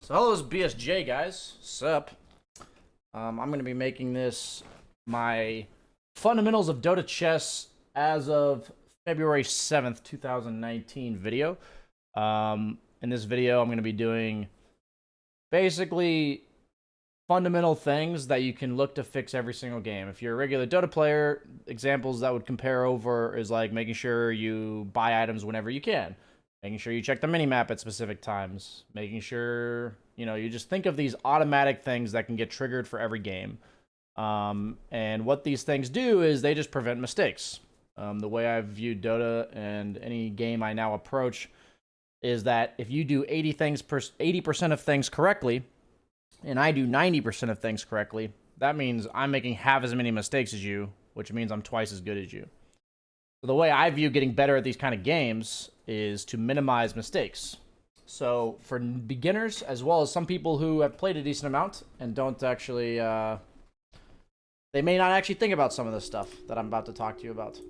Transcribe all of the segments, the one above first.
So hello, it's BSJ, guys. Sup? I'm going to be making this my fundamentals of Dota chess as of February 7th, 2019 video. In this video, I'm going to be doing basically fundamental things that you can look to fix every single game. If you're a regular Dota player, examples that would compare over is like making sure you buy items whenever you can. Making sure you check the minimap at specific times. Making sure, you just think of these automatic things that can get triggered for every game. And what these things do is they just prevent mistakes. The way I've viewed Dota and any game I now approach is that if you do 80% of things correctly, and I do 90% of things correctly, that means I'm making half as many mistakes as you, which means I'm twice as good as you. So the way I view getting better at these kind of games is to minimize mistakes. So for beginners, as well as some people who have played a decent amount and don't actually, they may not actually think about some of the stuff that I'm about to talk to you about.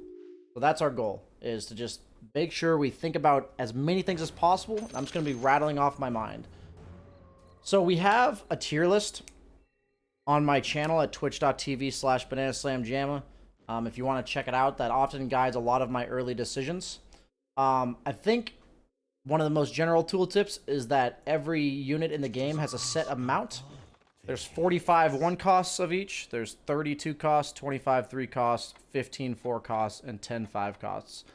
So that's our goal, is to just make sure we think about as many things as possible. I'm just going to be rattling off my mind. So we have a tier list on my channel at twitch.tv/bananaslamjamma. If you want to check it out, that often guides a lot of my early decisions. I think one of the most general tooltips is that every unit in the game has a set amount. There's 45 1 costs of each. There's 32 costs, 25 3 costs, 15 4 costs, and 10 5 costs.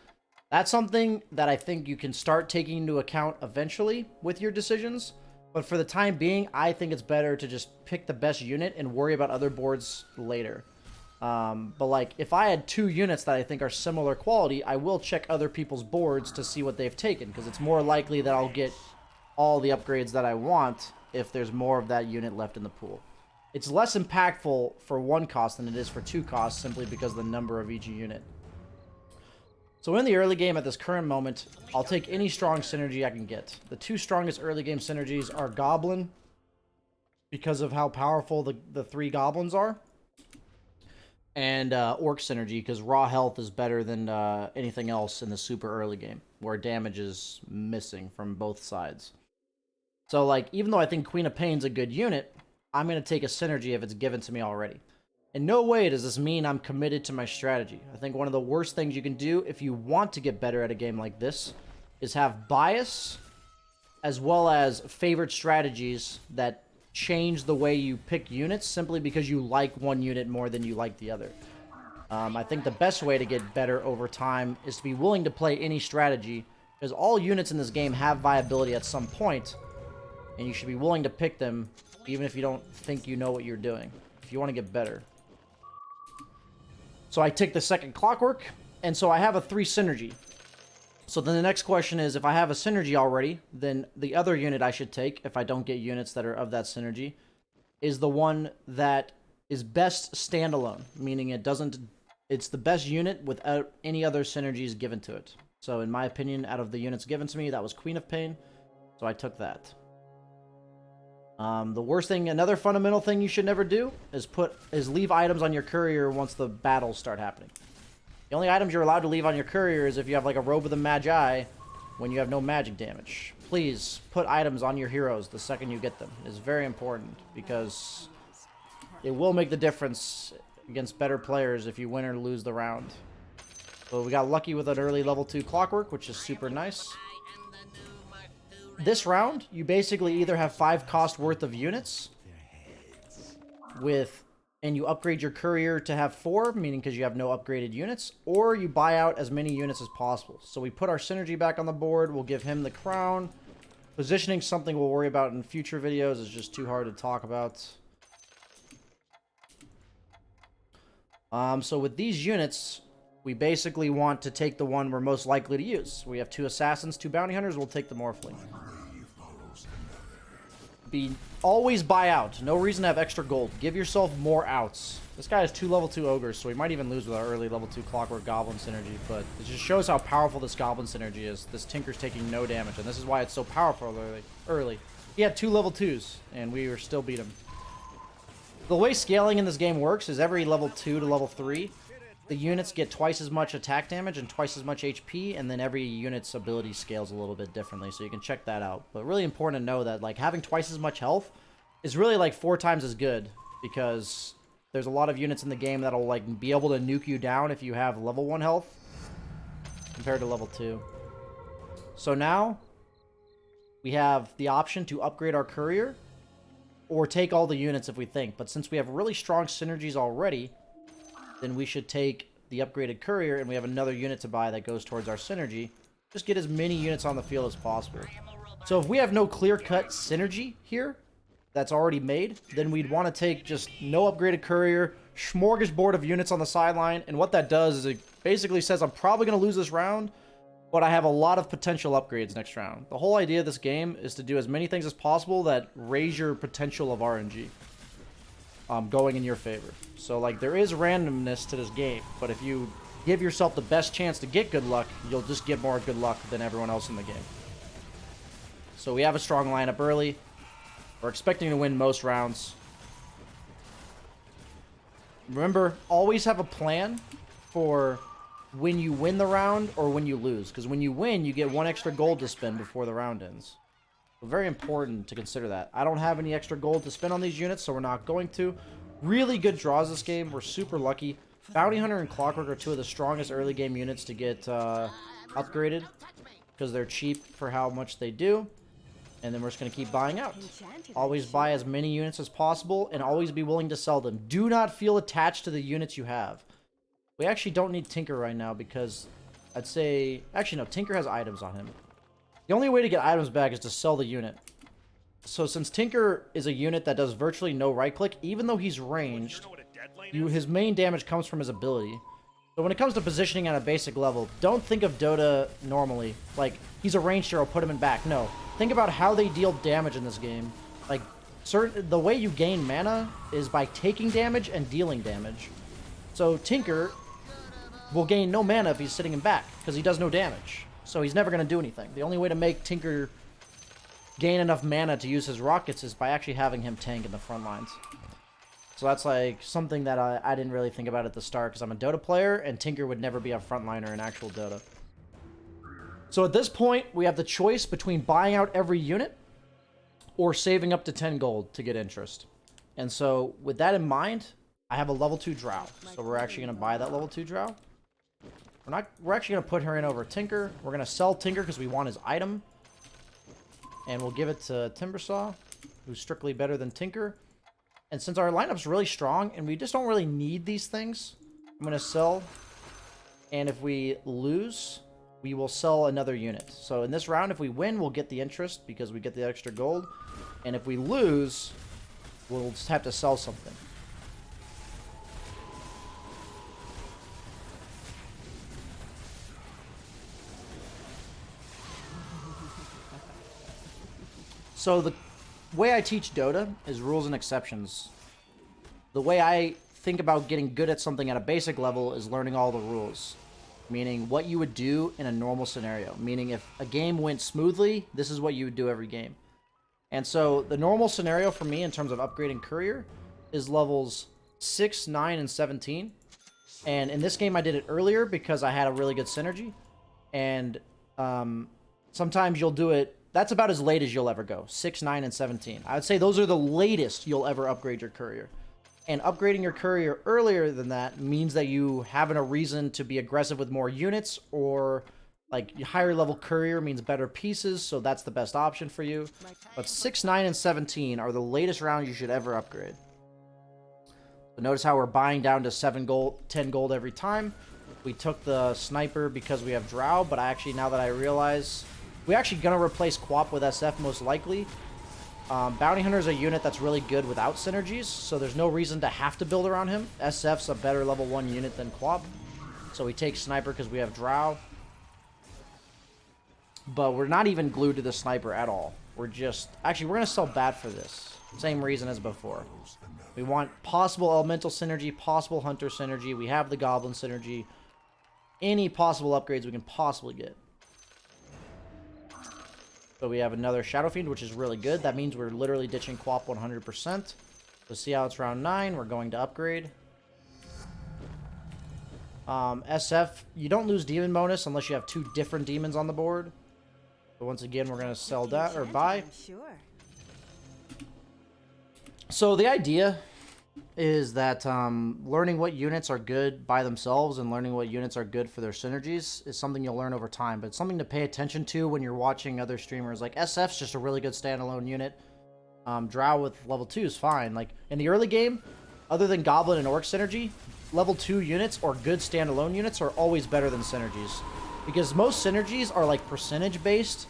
That's something that I think you can start taking into account eventually with your decisions. But for the time being, I think it's better to just pick the best unit and worry about other boards later. But like, if I had two units that I think are similar quality, I will check other people's boards to see what they've taken, because it's more likely that I'll get all the upgrades that I want if there's more of that unit left in the pool. It's less impactful for 1 cost than it is for 2 costs, simply because of the number of each unit. So in the early game at this current moment, I'll take any strong synergy I can get. The two strongest early game synergies are Goblin, because of how powerful the 3 Goblins are, and Orc synergy, because raw health is better than anything else in the super early game, where damage is missing from both sides. So, like, even though I think Queen of Pain's a good unit, I'm going to take a synergy if it's given to me already. In no way does this mean I'm committed to my strategy. I think one of the worst things you can do if you want to get better at a game like this is have bias, as well as favored strategies that change the way you pick units simply because you like one unit more than you like the other. I think the best way to get better over time is to be willing to play any strategy, because all units in this game have viability at some point, and you should be willing to pick them even if you don't think you know what you're doing, if you want to get better. So I take the second Clockwork, and so I have a 3 synergy. So then the next question is, if I have a synergy already, then the other unit I should take, if I don't get units that are of that synergy, is the one that is best standalone, meaning it's the best unit without any other synergies given to it. So in my opinion, out of the units given to me, that was Queen of Pain, so I took that. The worst thing, another fundamental thing you should never do is leave items on your courier once the battles start happening. The only items you're allowed to leave on your courier is if you have like a Robe of the Magi when you have no magic damage. Please put items on your heroes the second you get them. It's very important, because it will make the difference against better players if you win or lose the round. So we got lucky with an early level 2 Clockwork, which is super nice. This round, you basically either have 5 cost worth of units and you upgrade your courier to have 4, meaning because you have no upgraded units, or you buy out as many units as possible. So we put our synergy back on the board, we'll give him the crown. Positioning, something we'll worry about in future videos, is just too hard to talk about. So with these units, we basically want to take the one we're most likely to use. We have 2 assassins, 2 bounty hunters, we'll take the Morphling. Always buy out. No reason to have extra gold. Give yourself more outs. This guy has 2 level 2 ogres, so we might even lose with our early level 2 Clockwork Goblin synergy, but it just shows how powerful this Goblin synergy is. This Tinker's taking no damage, and this is why it's so powerful early. He had 2 level 2s, and we were still beat him. The way scaling in this game works is every level 2 to level 3, the units get twice as much attack damage and twice as much HP, and then every unit's ability scales a little bit differently, so you can check that out. But really important to know that, like, having twice as much health is really, like, 4 times as good, because there's a lot of units in the game that'll, like, be able to nuke you down if you have level 1 health compared to level 2. So now, we have the option to upgrade our courier, or take all the units if we think. But since we have really strong synergies already, then we should take the upgraded courier, and we have another unit to buy that goes towards our synergy. Just get as many units on the field as possible. So if we have no clear-cut synergy here that's already made, then we'd want to take just no upgraded courier, smorgasbord of units on the sideline, and what that does is it basically says I'm probably going to lose this round, but I have a lot of potential upgrades next round. The whole idea of this game is to do as many things as possible that raise your potential of RNG. Going in your favor. So, like, there is randomness to this game, but if you give yourself the best chance to get good luck, you'll just get more good luck than everyone else in the game. So we have a strong lineup early. We're expecting to win most rounds. Remember, always have a plan for when you win the round or when you lose, because when you win, you get 1 extra gold to spend before the round ends. Very important to consider that. I don't have any extra gold to spend on these units, so we're not going to. Really good draws this game. We're super lucky. Bounty Hunter and Clockwork are 2 of the strongest early game units to get upgraded, because they're cheap for how much they do. And then we're just going to keep buying out. Always buy as many units as possible, and always be willing to sell them. Do not feel attached to the units you have. We actually don't need Tinker right now, because I'd say... Actually, no, Tinker has items on him. The only way to get items back is to sell the unit. So since Tinker is a unit that does virtually no right-click, even though he's ranged, his main damage comes from his ability. So when it comes to positioning at a basic level, don't think of Dota normally. Like, he's a ranged hero, put him in back. No. Think about how they deal damage in this game. Like, the way you gain mana is by taking damage and dealing damage. So Tinker will gain no mana if he's sitting in back, because he does no damage. So he's never going to do anything. The only way to make Tinker gain enough mana to use his rockets is by actually having him tank in the front lines. So that's like something that I didn't really think about at the start, because I'm a Dota player, and Tinker would never be a frontliner in actual Dota. So at this point, we have the choice between buying out every unit or saving up to 10 gold to get interest. And so with that in mind, I have a level 2 Drow. So we're actually going to buy that level 2 Drow. We're actually going to put her in over Tinker. We're going to sell Tinker because we want his item. And we'll give it to Timbersaw, who's strictly better than Tinker. And since our lineup's really strong, and we just don't really need these things, I'm going to sell. And if we lose, we will sell another unit. So in this round, if we win, we'll get the interest because we get the extra gold. And if we lose, we'll just have to sell something. So the way I teach Dota is rules and exceptions. The way I think about getting good at something at a basic level is learning all the rules. Meaning what you would do in a normal scenario. Meaning if a game went smoothly, this is what you would do every game. And so the normal scenario for me in terms of upgrading Courier is levels 6, 9, and 17. And in this game I did it earlier because I had a really good synergy. And sometimes you'll do it. That's about as late as you'll ever go. 6, 9, and 17. I would say those are the latest you'll ever upgrade your Courier. And upgrading your Courier earlier than that means that you haven't a reason to be aggressive with more units, or like higher level Courier means better pieces, so that's the best option for you. But 6, 9, and 17 are the latest round you should ever upgrade. So notice how we're buying down to 7 gold, 10 gold every time. We took the Sniper because we have Drow, but now that I realize... We're actually going to replace Quap with SF most likely. Bounty Hunter is a unit that's really good without synergies, so there's no reason to have to build around him. SF's a better level 1 unit than Quap. So we take Sniper because we have Drow. But we're not even glued to the Sniper at all. We're just... Actually, we're going to sell Bat for this. Same reason as before. We want possible Elemental synergy, possible Hunter synergy. We have the Goblin synergy. Any possible upgrades we can possibly get. So we have another Shadow Fiend, which is really good. That means we're literally ditching Quap 100%. So see how it's round 9. We're going to upgrade. SF, you don't lose demon bonus unless you have 2 different demons on the board. But once again, we're going to sell that or buy. Sure. So the idea is that learning what units are good by themselves and learning what units are good for their synergies is something you'll learn over time, but it's something to pay attention to when you're watching other streamers. Like SF's just a really good standalone unit. Drow with level 2 is fine. Like in the early game, other than Goblin and Orc synergy, level 2 units or good standalone units are always better than synergies. Because most synergies are like percentage based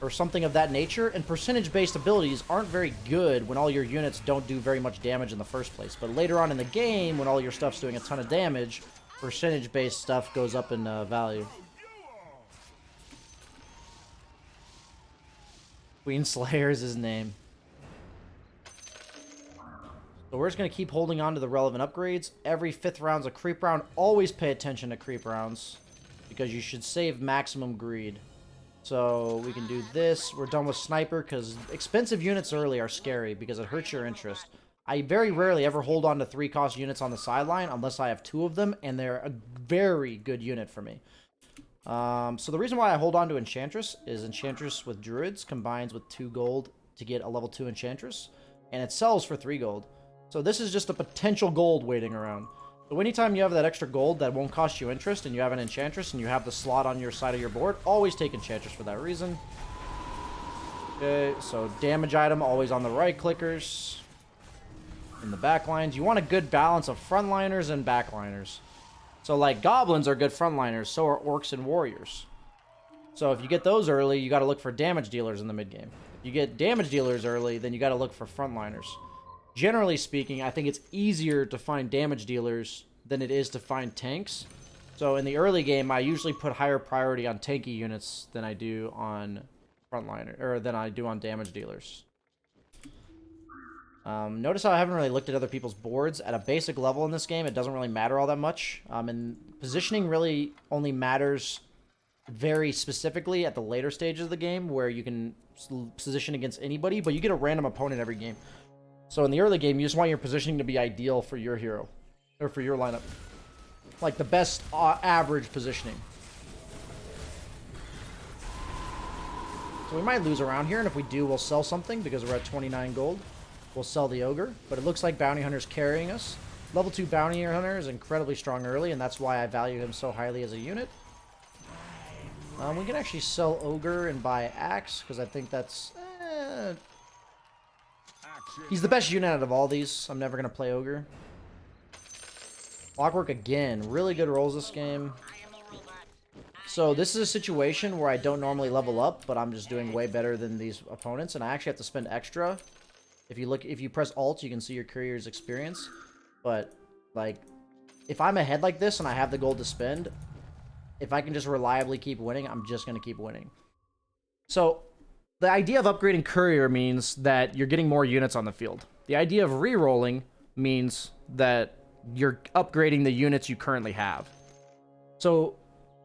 or something of that nature, and percentage-based abilities aren't very good when all your units don't do very much damage in the first place. But later on in the game, when all your stuff's doing a ton of damage, percentage-based stuff goes up in value. Queen Slayer is his name. So we're just going to keep holding on to the relevant upgrades. Every 5th round's a creep round. Always pay attention to creep rounds, because you should save maximum greed. So we can do this. We're done with Sniper, because expensive units early are scary because it hurts your interest. I very rarely ever hold on to 3-cost units on the sideline unless I have 2 of them, and they're a very good unit for me. So the reason why I hold on to Enchantress is Enchantress with Druids combines with 2 gold to get a level 2 Enchantress, and it sells for 3 gold. So this is just a potential gold waiting around. So anytime you have that extra gold that won't cost you interest and you have an Enchantress and you have the slot on your side of your board, always take Enchantress for that reason. Okay, so damage item always on the right clickers. In the back lines, you want a good balance of frontliners and backliners. So like Goblins are good frontliners, so are Orcs and Warriors. So if you get those early, you got to look for damage dealers in the mid game. If you get damage dealers early, then you got to look for frontliners. Generally speaking, I think it's easier to find damage dealers than it is to find tanks. So in the early game, I usually put higher priority on tanky units than I do on frontliner, or than I do on damage dealers. Notice how I haven't really looked at other people's boards. At a basic level in this game, it doesn't really matter all that much. And positioning really only matters very specifically at the later stages of the game, where you can position against anybody, but you get a random opponent every game. So in the early game, you just want your positioning to be ideal for your hero, or for your lineup. Like the best average positioning. So we might lose around here, and if we do, we'll sell something, because we're at 29 gold. We'll sell the Ogre, but it looks like Bounty Hunter's carrying us. Level 2 Bounty Hunter is incredibly strong early, and that's why I value him so highly as a unit. We can actually sell Ogre and buy Axe, because I think that's... he's the best unit out of all these. I'm never going to play Ogre. Clockwork again. Really good rolls this game. So this is a situation where I don't normally level up, but I'm just doing way better than these opponents, and I actually have to spend extra. If you press Alt, you can see your courier's experience. But, like, if I'm ahead like this and I have the gold to spend, if I can just reliably keep winning, I'm just going to keep winning. So the idea of upgrading courier means that you're getting more units on the field. The idea of re-rolling means that you're upgrading the units you currently have. So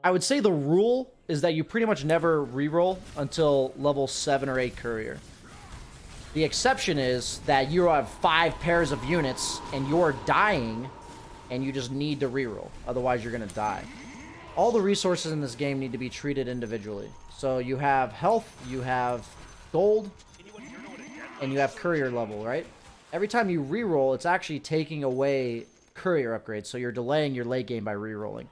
I would say the rule is that you pretty much never re-roll until level 7 or 8 courier. The exception is that you have 5 pairs of units and you're dying and you just need to re-roll. Otherwise, you're going to die. All the resources in this game need to be treated individually. So you have health, you have gold, and you have courier level, right? Every time you re-roll, it's actually taking away courier upgrades, so you're delaying your late game by re-rolling.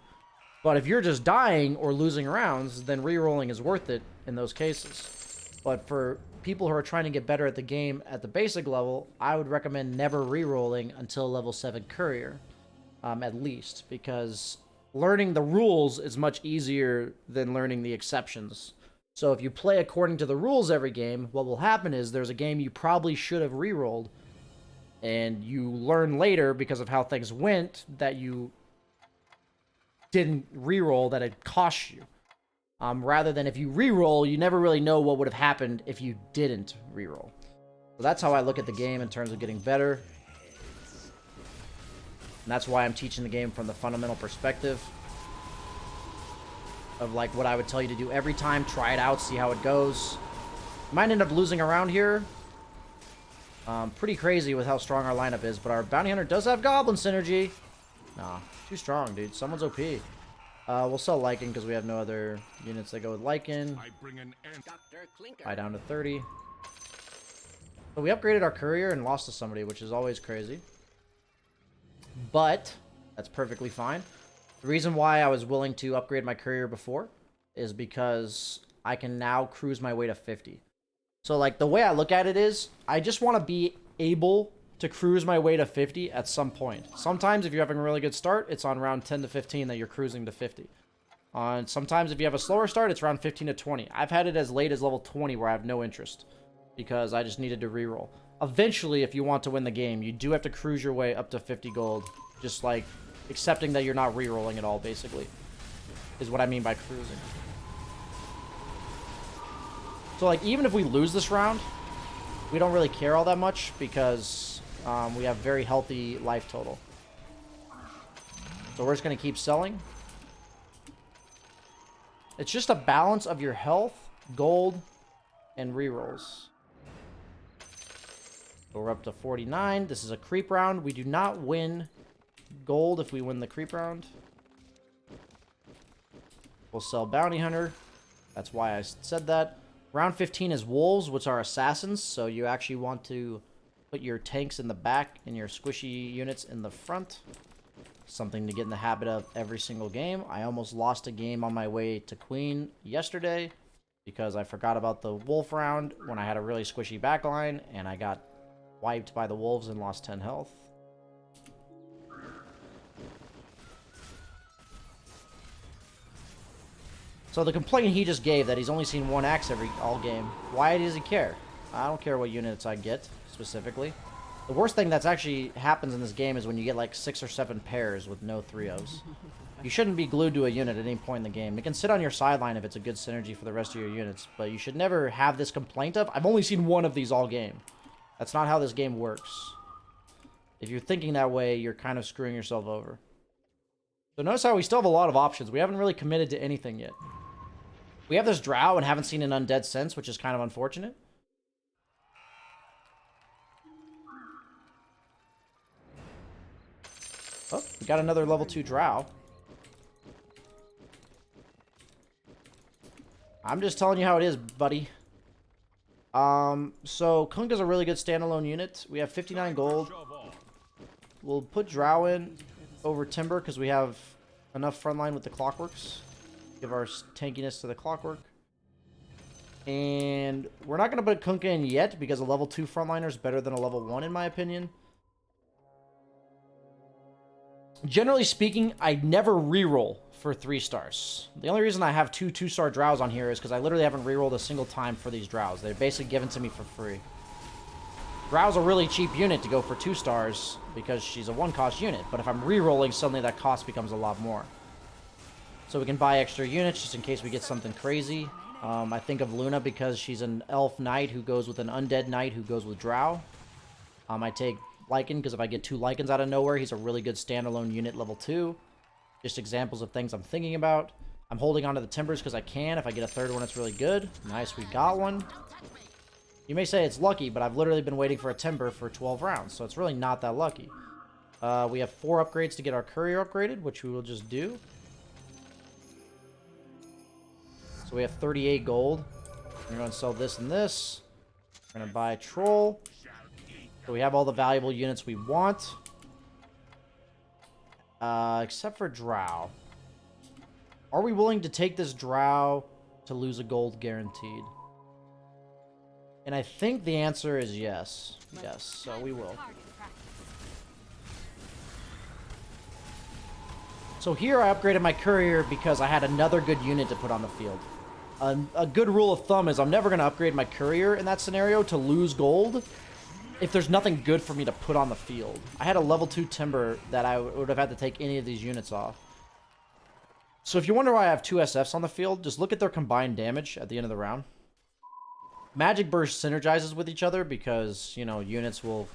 But if you're just dying or losing rounds, then re-rolling is worth it in those cases. But for people who are trying to get better at the game at the basic level, I would recommend never re-rolling until level 7 courier, at least, because learning the rules is much easier than learning the exceptions. So if you play according to the rules every game, what will happen is there's a game you probably should have re-rolled, and you learn later because of how things went that you didn't re-roll, that it cost you. Rather than if you re-roll, you never really know what would have happened if you didn't re-roll. So that's how I look at the game in terms of getting better. And that's why I'm teaching the game from the fundamental perspective of like what I would tell you to do every time. Try it out, see how it goes. You might end up losing around here. Pretty crazy with how strong our lineup is, but our Bounty Hunter does have Goblin synergy. Nah, too strong, dude. Someone's OP. We'll sell Lycan because we have no other units that go with Lycan. Buy down to 30. But we upgraded our courier and lost to somebody, which is always crazy. But that's perfectly fine. The reason why I was willing to upgrade my courier before is because I can now cruise my way to 50. So, like, the way I look at it is, I just want to be able to cruise my way to 50 at some point. Sometimes, if you're having a really good start, it's on round 10 to 15 that you're cruising to 50. Sometimes, if you have a slower start, it's around 15 to 20. I've had it as late as level 20 where I have no interest because I just needed to reroll. Eventually, if you want to win the game, you do have to cruise your way up to 50 gold. Just, like, accepting that you're not rerolling at all, basically, is what I mean by cruising. So, like, even if we lose this round, we don't really care all that much because we have very healthy life total. So we're just going to keep selling. It's just a balance of your health, gold, and rerolls. So we're up to 49. This is a creep round. We do not win gold if we win the creep round. We'll sell Bounty Hunter. That's why I said that. Round 15 is wolves, which are assassins, so you actually want to put your tanks in the back and your squishy units in the front. Something to get in the habit of every single game. I almost lost a game on my way to Queen yesterday because I forgot about the wolf round when I had a really squishy backline, and I got wiped by the wolves and lost 10 health. So the complaint he just gave that he's only seen one axe all game. Why does he care? I don't care what units I get, specifically. The worst thing that's actually happens in this game is when you get like 6 or 7 pairs with no 3-0s. You shouldn't be glued to a unit at any point in the game. It can sit on your sideline if it's a good synergy for the rest of your units, but you should never have this complaint of, I've only seen one of these all game. That's not how this game works. If you're thinking that way, you're kind of screwing yourself over. So notice how we still have a lot of options. We haven't really committed to anything yet. We have this drow and haven't seen an undead since, which is kind of unfortunate. Oh, we got another level 2 drow. I'm just telling you how it is, buddy. So Kunkka's a really good standalone unit. We have 59 gold. We'll put drow in over timber because we have enough frontline with the clockworks. Give our tankiness to the clockwork. And we're not going to put Kunkka in yet because a level 2 frontliner is better than a level 1 in my opinion. Generally speaking, I never reroll for 3 stars. The only reason I have 2 2-star drows on here is because I literally haven't rerolled a single time for these drows. They're basically given to me for free. Drow's a really cheap unit to go for 2 stars because she's a 1-cost unit. But if I'm rerolling, suddenly that cost becomes a lot more. So we can buy extra units just in case we get something crazy. I think of Luna because she's an elf knight who goes with an undead knight who goes with drow. I take Lycan because if I get 2 Lycans out of nowhere, he's a really good standalone unit level 2. Just examples of things I'm thinking about. I'm holding onto the timbers because I can. If I get a 3rd one, it's really good. Nice, we got one. You may say it's lucky, but I've literally been waiting for a timber for 12 rounds, so it's really not that lucky. We have 4 upgrades to get our courier upgraded, which we will just do. So we have 38 gold. We're going to sell this and this. We're going to buy a troll. So we have all the valuable units we want. Except for drow. Are we willing to take this drow to lose a gold guaranteed? And I think the answer is yes. Yes, so we will. So here I upgraded my courier because I had another good unit to put on the field. A good rule of thumb is I'm never going to upgrade my courier in that scenario to lose gold if there's nothing good for me to put on the field. I had a level 2 timber that I would have had to take any of these units off. So if you wonder why I have 2 SFs on the field, just look at their combined damage at the end of the round. Magic Burst synergizes with each other because, you know, units will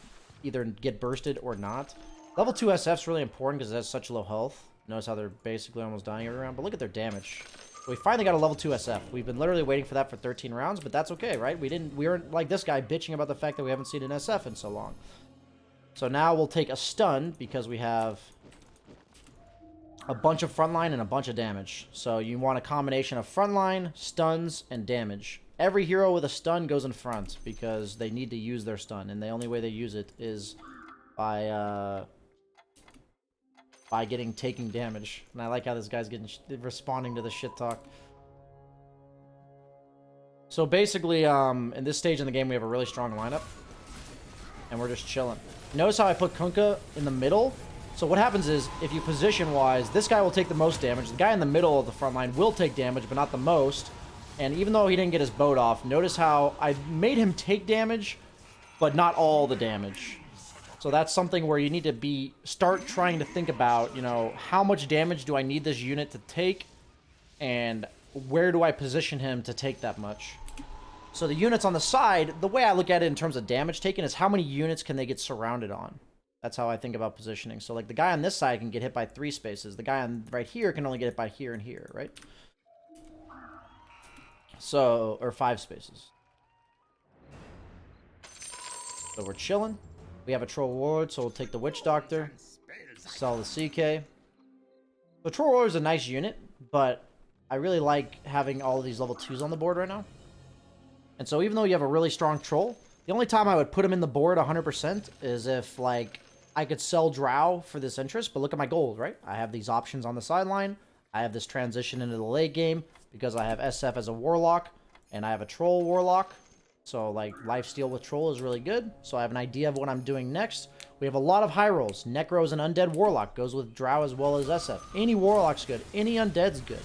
either get bursted or not. Level 2 SF's really important because it has such low health. Notice how they're basically almost dying every round, but look at their damage. We finally got a level 2 SF. We've been literally waiting for that for 13 rounds, but that's okay, right? We weren't like this guy bitching about the fact that we haven't seen an SF in so long. So now we'll take a stun because we have a bunch of frontline and a bunch of damage. So you want a combination of frontline, stuns, and damage. Every hero with a stun goes in front because they need to use their stun, and the only way they use it is by taking damage. And I like how this guy's responding to the shit talk. So basically, in this stage in the game, we have a really strong lineup, and we're just chilling. Notice how I put Kunkka in the middle? So what happens is, if you position-wise, this guy will take the most damage. The guy in the middle of the front line will take damage, but not the most. And even though he didn't get his boat off, notice how I made him take damage, but not all the damage. So that's something where you need to start trying to think about, you know, how much damage do I need this unit to take, and where do I position him to take that much? So the units on the side, the way I look at it in terms of damage taken is how many units can they get surrounded on. That's how I think about positioning. So like the guy on this side can get hit by 3 spaces. The guy on right here can only get hit by here and here, right? So, or 5 spaces. So we're chilling. We have a Troll Warlord, so we'll take the Witch Doctor. Sell the CK. The Troll Warlord is a nice unit, but I really like having all of these level 2s on the board right now. And so even though you have a really strong Troll, the only time I would put him in the board 100% is if, like, I could sell Drow for this interest, but look at my gold, right? I have these options on the sideline. I have this transition into the late game because I have SF as a Warlock, and I have a Troll Warlock. So, like, lifesteal with Troll is really good. So I have an idea of what I'm doing next. We have a lot of high rolls. Necro's an Undead Warlock. Goes with Drow as well as SF. Any Warlock's good. Any Undead's good.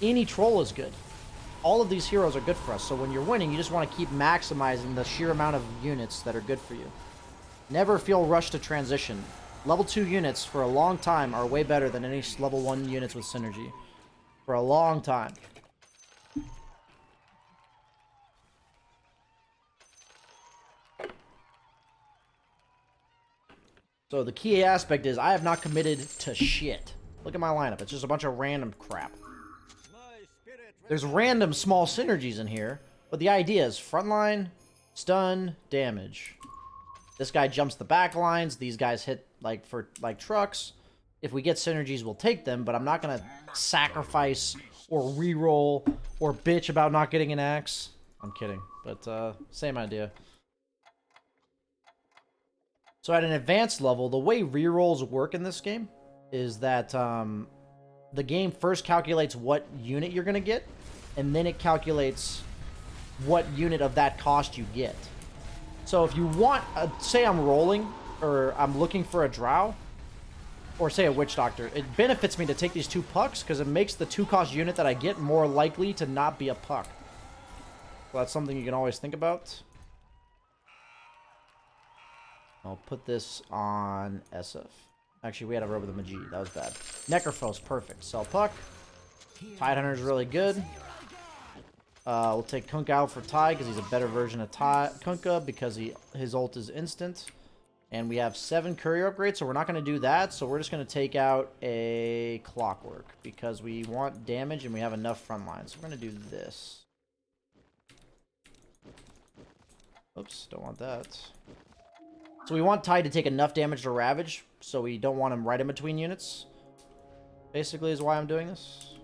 Any Troll is good. All of these heroes are good for us. So when you're winning, you just want to keep maximizing the sheer amount of units that are good for you. Never feel rushed to transition. Level 2 units for a long time are way better than any level 1 units with synergy. For a long time. So the key aspect is I have not committed to shit. Look at my lineup. It's just a bunch of random crap. There's random small synergies in here, but the idea is frontline, stun, damage. This guy jumps the back lines. These guys hit like trucks. If we get synergies, we'll take them, but I'm not going to sacrifice or reroll or bitch about not getting an axe. I'm kidding, but same idea. So at an advanced level, the way rerolls work in this game is that the game first calculates what unit you're going to get, and then it calculates what unit of that cost you get. So if you want, say I'm rolling, or I'm looking for a Drow, or say a Witch Doctor, it benefits me to take these 2 pucks, because it makes the 2-cost unit that I get more likely to not be a puck. So that's something you can always think about. I'll put this on SF. Actually, we had a Robe of the Magi. That was bad. Necrophos, perfect. Sell puck. Tidehunter's really good. We'll take Kunkka out for Tide because he's a better version of Kunkka because his ult is instant. And we have 7 courier upgrades, so we're not going to do that. So we're just going to take out a Clockwork because we want damage and we have enough front lines. So we're going to do this. Oops, don't want that. So we want Tide to take enough damage to Ravage, so we don't want him right in between units. Basically is why I'm doing this.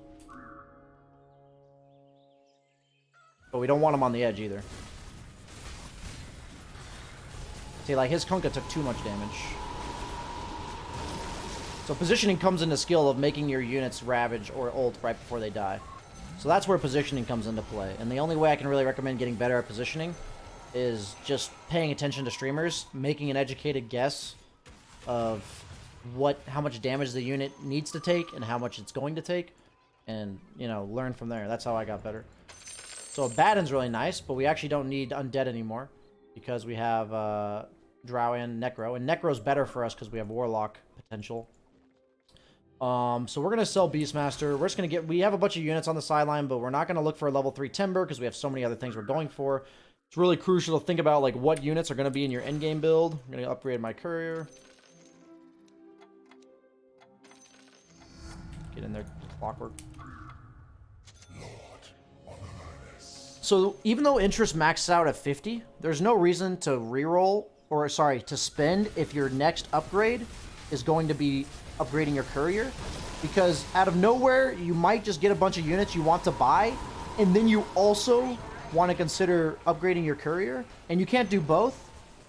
But we don't want him on the edge either. See, like, his Kunkka took too much damage. So positioning comes into skill of making your units Ravage or ult right before they die. So that's where positioning comes into play. And the only way I can really recommend getting better at positioning is just paying attention to streamers, making an educated guess of how much damage the unit needs to take and how much it's going to take, and, you know, learn from there. That's how I got better. So Abaddon's really nice, but we actually don't need Undead anymore because we have Drow and Necro, and Necro's better for us because we have Warlock potential. So we're going to sell Beastmaster. We're just going to we have a bunch of units on the sideline, but we're not going to look for a level 3 Timber because we have so many other things we're going for. It's really crucial to think about, like, what units are going to be in your endgame build. I'm going to upgrade my Courier. Get in there, Clockwork. So, even though interest maxes out at 50, there's no reason to reroll, or, sorry, to spend if your next upgrade is going to be upgrading your courier, because out of nowhere, you might just get a bunch of units you want to buy, and then you also want to consider upgrading your courier, and you can't do both.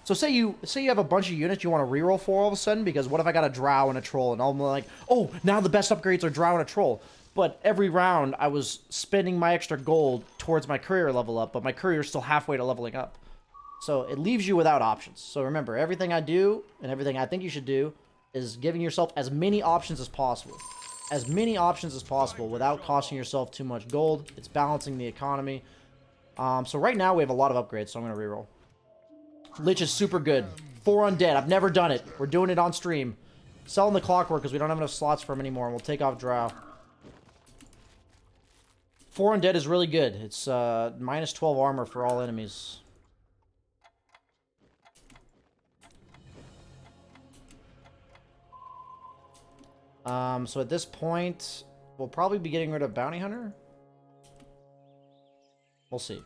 So say you have a bunch of units you want to reroll for all of a sudden, because what if I got a drow and a troll, and I'm like, oh, now the best upgrades are drow and a troll. But every round, I was spending my extra gold towards my courier level up, but my courier's still halfway to leveling up. So it leaves you without options. So remember, everything I do, and everything I think you should do, is giving yourself as many options as possible. As many options as possible without costing yourself too much gold. It's balancing the economy. So right now, we have a lot of upgrades, so I'm going to reroll. Lich is super good. 4 undead. I've never done it. We're doing it on stream. Selling the clockwork because we don't have enough slots for him anymore, and we'll take off drow. 4 undead is really good. It's minus 12 armor for all enemies. So at this point, we'll probably be getting rid of Bounty Hunter. We'll see.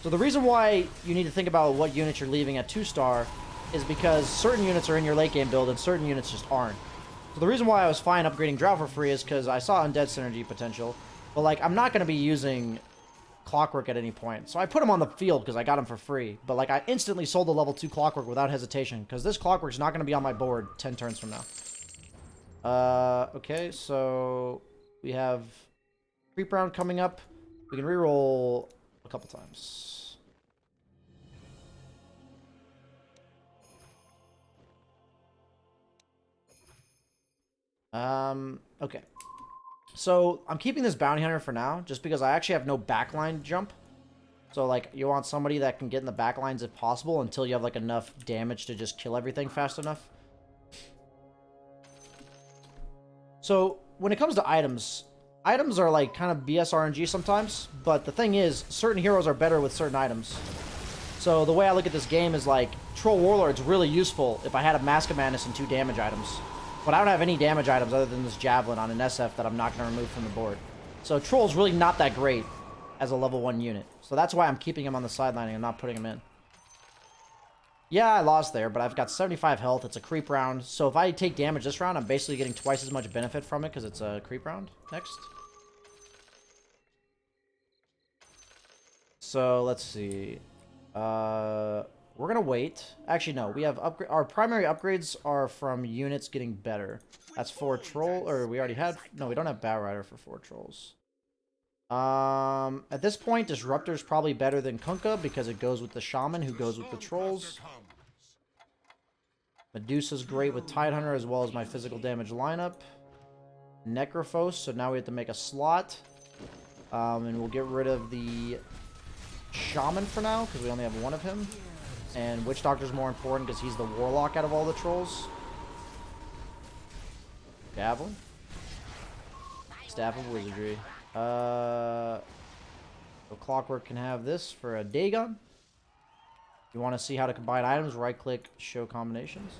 So the reason why you need to think about what units you're leaving at 2-star is because certain units are in your late game build and certain units just aren't. So the reason why I was fine upgrading Drow for free is because I saw undead synergy potential. But like, I'm not going to be using Clockwork at any point. So I put him on the field because I got him for free. But like, I instantly sold the level 2 Clockwork without hesitation, because this Clockwork's not going to be on my board 10 turns from now. Okay, so we have creep round coming up. We can reroll a couple times. Okay. So I'm keeping this Bounty Hunter for now, just because I actually have no backline jump. So like, you want somebody that can get in the backlines if possible until you have like enough damage to just kill everything fast enough. So when it comes to items, items are like kind of BS RNG sometimes, but the thing is, certain heroes are better with certain items. So the way I look at this game is like, Troll Warlord's really useful if I had a Mask of Madness and 2 damage items. But I don't have any damage items other than this Javelin on an SF that I'm not going to remove from the board. So Troll's really not that great as a level 1 unit. So that's why I'm keeping him on the sideline and not putting him in. Yeah, I lost there, but I've got 75 health. It's a creep round. So if I take damage this round, I'm basically getting twice as much benefit from it because it's a creep round next. So let's see. We're going to wait. Actually, no. We have our primary upgrades are from units getting better. That's 4 troll, or we already had... No, we don't have Bow Rider for 4 trolls. At this point, Disruptor's probably better than Kunkka because it goes with the Shaman who goes with the trolls. Medusa's great with Tidehunter as well as my physical damage lineup. Necrophos, so now we have to make a slot. And we'll get rid of the Shaman for now because we only have 1 of him. And Witch Doctor's more important because he's the Warlock out of all the trolls. Javelin. Staff of Wizardry. So Clockwork can have this for a Dagon. You want to see how to combine items, right-click, show combinations.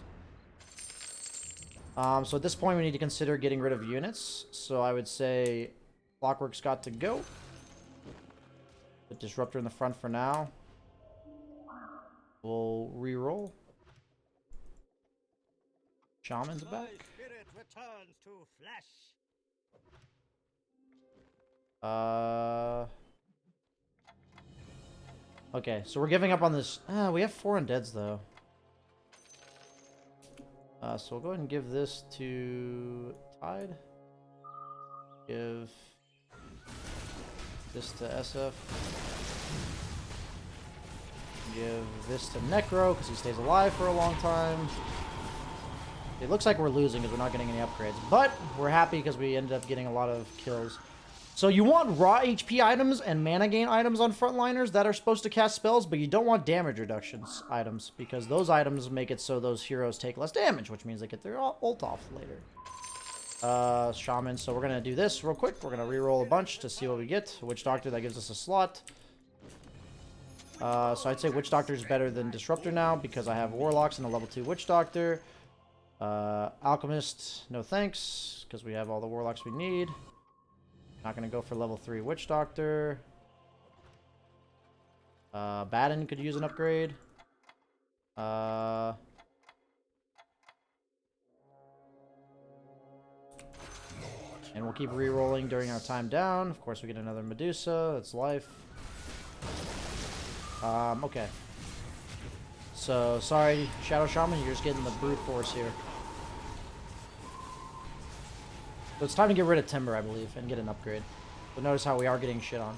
So at this point, we need to consider getting rid of units. So I would say Clockwork's got to go. Put Disruptor in the front for now. We'll re-roll. Shaman's back. Okay, so we're giving up on this. We have 4 undeads though. So we'll go ahead and give this to Tide. Give this to SF. Give this to Necro because he stays alive for a long time. It looks like we're losing because we're not getting any upgrades, but we're happy because we ended up getting a lot of kills. So you want raw HP items and mana gain items on frontliners that are supposed to cast spells, but you don't want damage reductions items because those items make it so those heroes take less damage, which means they get their ult off later. Shaman, so we're going to do this real quick. We're going to reroll a bunch to see what we get. Witch Doctor, that gives us a slot. So I'd say Witch Doctor is better than Disruptor now because I have Warlocks and a level 2 Witch Doctor. Alchemist, no thanks, because we have all the Warlocks we need. Not going to go for level 3 Witch Doctor. Baden could use an upgrade. And we'll keep re-rolling during our time down. Of course, we get another Medusa. That's life. Okay. So, sorry, Shadow Shaman, you're just getting the brute force here. So it's time to get rid of Timber, I believe, and get an upgrade. But notice how we are getting shit on.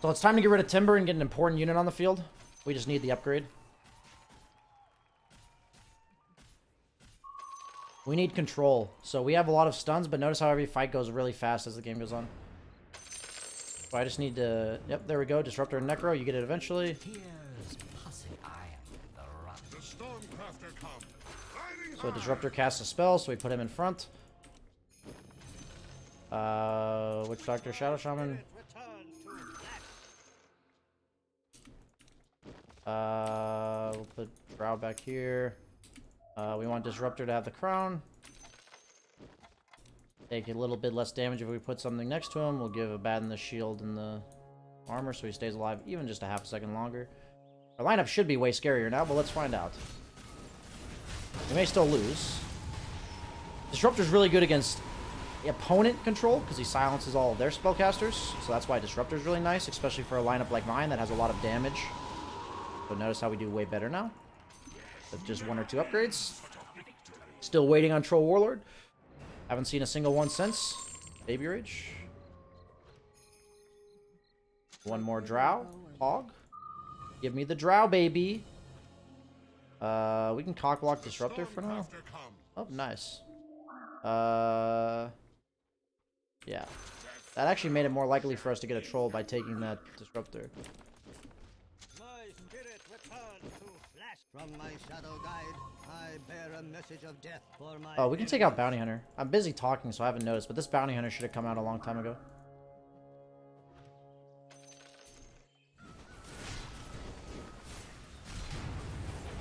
So it's time to get rid of Timber and get an important unit on the field. We just need the upgrade. We need control. So we have a lot of stuns, but notice how every fight goes really fast as the game goes on. So I just need to... Yep, there we go. Disruptor and Necro. You get it eventually. So Disruptor casts a spell, so we put him in front. Witch Doctor, Shadow Shaman. We'll put Drow back here. We want Disruptor to have the crown. Take a little bit less damage if we put something next to him. We'll give Abaddon the shield and the armor so he stays alive even just a half a second longer. Our lineup should be way scarier now, but let's find out. We may still lose. Disruptor's really good against the opponent control because he silences all of their spellcasters. So that's why Disruptor's really nice, especially for a lineup like mine that has a lot of damage. So notice how we do way better now. With just 1 or 2 upgrades. Still waiting on Troll Warlord. Haven't seen a single one since. Baby Rage. 1 more Drow. Hog. Give me the Drow, baby. We can cockblock Disruptor for now. Oh, nice. Yeah. That actually made it more likely for us to get a troll by taking that Disruptor. From my shadow guide, I bear a message of death for my... Oh, we can take out Bounty Hunter. I'm busy talking, so I haven't noticed, but this Bounty Hunter should have come out a long time ago.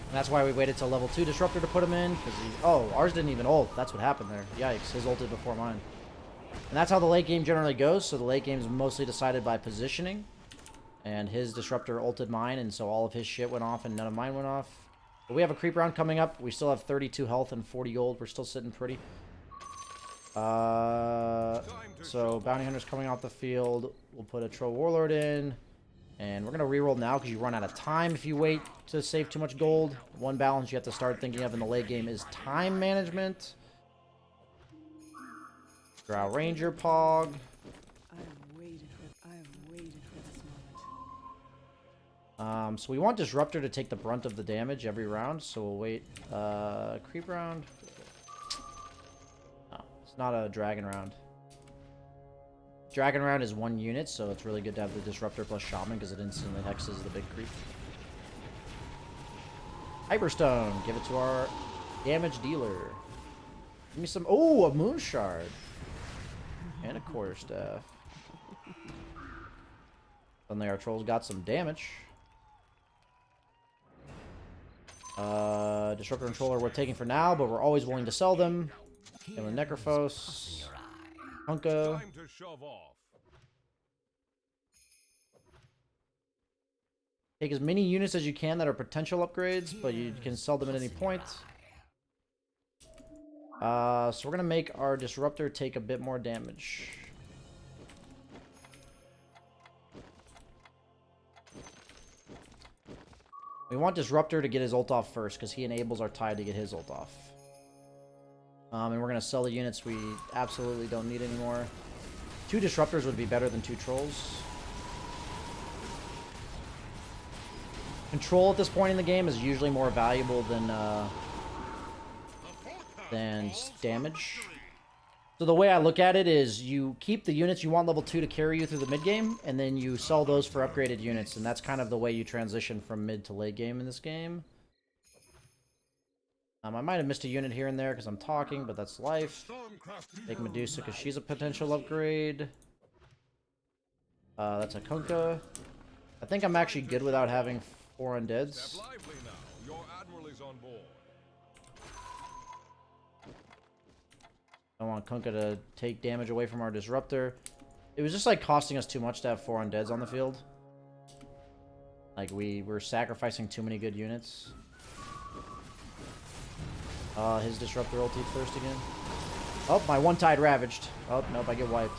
And that's why we waited till level 2 Disruptor to put him in, because he... Oh, ours didn't even ult. That's what happened there. Yikes, his ulted before mine. And that's how the late game generally goes, so the late game is mostly decided by positioning. And his Disruptor ulted mine, and so all of his shit went off and none of mine went off. But we have a creep round coming up. We still have 32 health and 40 gold. We're still sitting pretty. So Bounty Hunter's coming off the field. We'll put a Troll Warlord in. And we're going to reroll now because you run out of time if you wait to save too much gold. One balance you have to start thinking of in the late game is time management. Drow Ranger Pog. So we want Disruptor to take the brunt of the damage every round, so we'll wait. Creep round. No, it's not a dragon round. Dragon round is 1 unit, so it's really good to have the Disruptor plus Shaman because it instantly hexes the big creep. Hyperstone. Give it to our damage dealer. Give me some... Oh, a Moon Shard. And a Quarterstaff. Suddenly our trolls got some damage. Disruptor and Troller we're taking for now, but we're always willing to sell them. And with Necrophos, Hunka. Take as many units as you can that are potential upgrades, but you can sell them at any point. So we're gonna make our Disruptor take a bit more damage. We want Disruptor to get his ult off first, because he enables our Tide to get his ult off. And we're going to sell the units we absolutely don't need anymore. 2 Disruptors would be better than 2 Trolls. Control at this point in the game is usually more valuable than damage. So the way I look at it is you keep the units you want level 2 to carry you through the mid game, and then you sell those for upgraded units, and that's kind of the way you transition from mid to late game in this game. I might have missed a unit here and there because I'm talking, but that's life. Take Medusa because she's a potential upgrade. That's a Kunkka. I think I'm actually good without having 4 undeads. I want Kunkka to take damage away from our Disruptor. It was just like costing us too much to have 4 undeads on the field. Like we were sacrificing too many good units. His Disruptor ulted first again. Oh, my one tide ravaged. Oh, nope, I get wiped.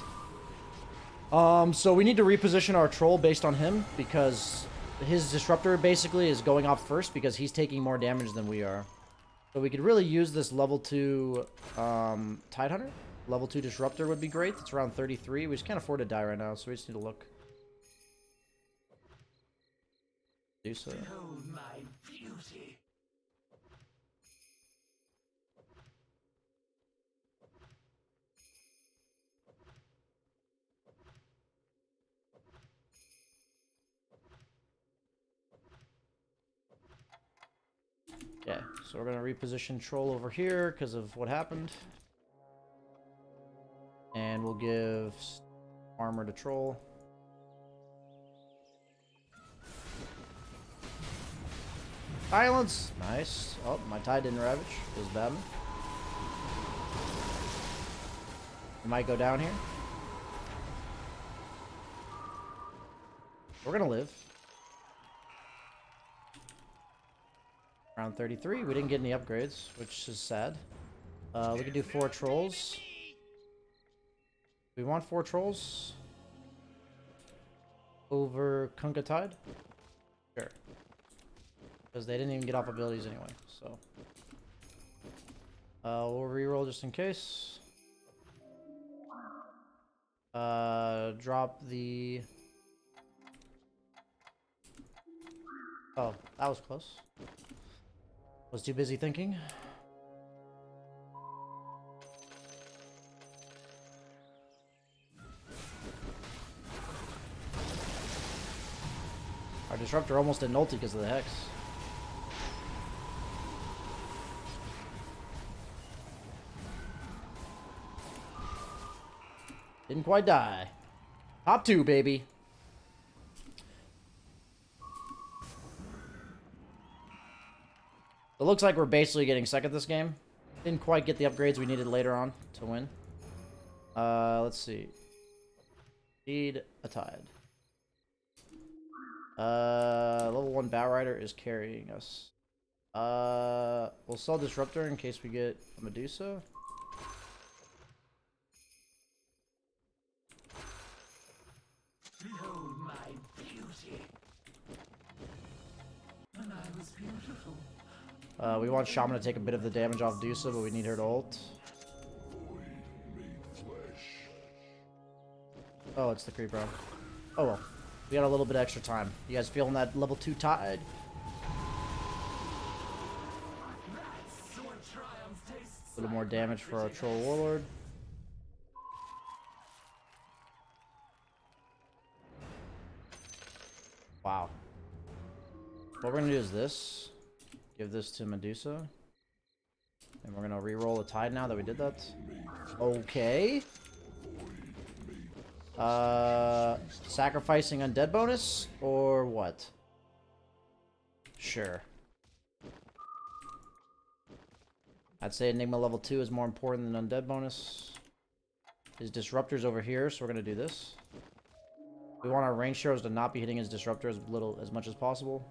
So we need to reposition our troll based on him, because his disruptor basically is going off first because he's taking more damage than we are. So we could really use this level 2 Tide Hunter. Level 2 Disruptor would be great. It's around 33. We just can't afford to die right now, so we just need to look. Do so. Behold my beauty. Yeah, so we're gonna reposition Troll over here because of what happened. And we'll give armor to Troll. Silence! Nice. Oh, my Tide didn't ravage. It was bad. We might go down here. We're gonna live. Round 33. We didn't get any upgrades, which is sad. We could do 4 trolls. We want 4 trolls over Kunkka Tide? Sure. Because they didn't even get off abilities anyway, so. We'll reroll just in case. Drop the... Oh, that was close. Was too busy thinking. Our disruptor almost didn't ulti because of the hex. Didn't quite die. Top 2, baby. It looks like we're basically getting second this game. Didn't quite get the upgrades we needed later on to win. Let's see. Need a Tide. Level 1 Batrider is carrying us. We'll sell Disruptor in case we get a Medusa. Behold my beauty. And I was beautiful. We want Shaman to take a bit of the damage off Dusa, but we need her to ult. Oh, it's the creeper. Oh well. We got a little bit extra time. You guys feeling that level 2 Tide? A little more damage for our Troll Warlord. Wow. What we're gonna do is this. Give this to Medusa. And we're gonna re-roll a Tide now that we did that. Okay. Sacrificing undead bonus? Or what? Sure. I'd say Enigma level 2 is more important than undead bonus. His disruptor's over here, so we're gonna do this. We want our range heroes to not be hitting his disruptor as much as possible.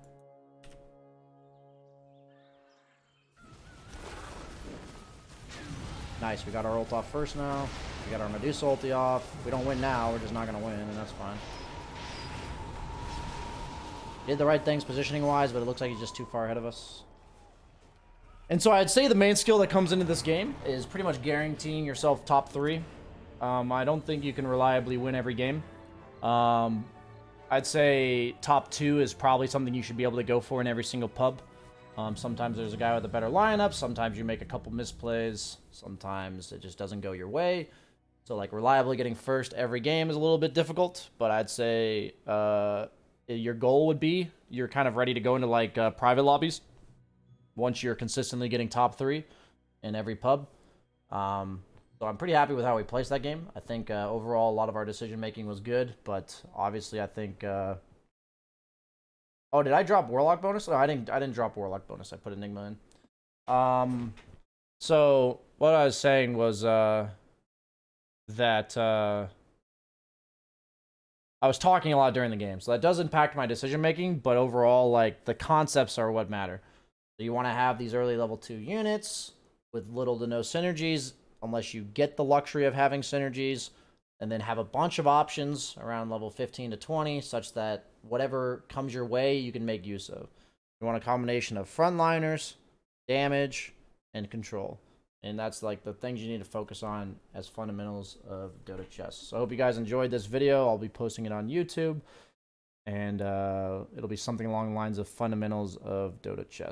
Nice, we got our ult off first now. We got our Medusa ulti off. If we don't win now, we're just not gonna win, and that's fine. Did the right things positioning wise, but it looks like he's just too far ahead of us. And so I'd say the main skill that comes into this game is pretty much guaranteeing yourself top 3. I don't think you can reliably win every game. I'd say top 2 is probably something you should be able to go for in every single pub. Sometimes there's a guy with a better lineup. Sometimes you make a couple misplays. Sometimes it just doesn't go your way. So, like, reliably getting first every game is a little bit difficult. But I'd say your goal would be you're kind of ready to go into, like, private lobbies once you're consistently getting top 3 in every pub. So I'm pretty happy with how we placed that game. I think overall a lot of our decision-making was good. But obviously I think... Oh, did I drop Warlock bonus? No, I didn't drop Warlock bonus. I put Enigma in. So what I was saying was that I was talking a lot during the game, so that does impact my decision making. But overall, like, the concepts are what matter. So you want to have these early level 2 units with little to no synergies unless you get the luxury of having synergies, and then have a bunch of options around level 15 to 20, such that whatever comes your way, you can make use of. You want a combination of frontliners, damage, and control. And that's like the things you need to focus on as fundamentals of Dota chess. So I hope you guys enjoyed this video. I'll be posting it on YouTube. And it'll be something along the lines of fundamentals of Dota chess.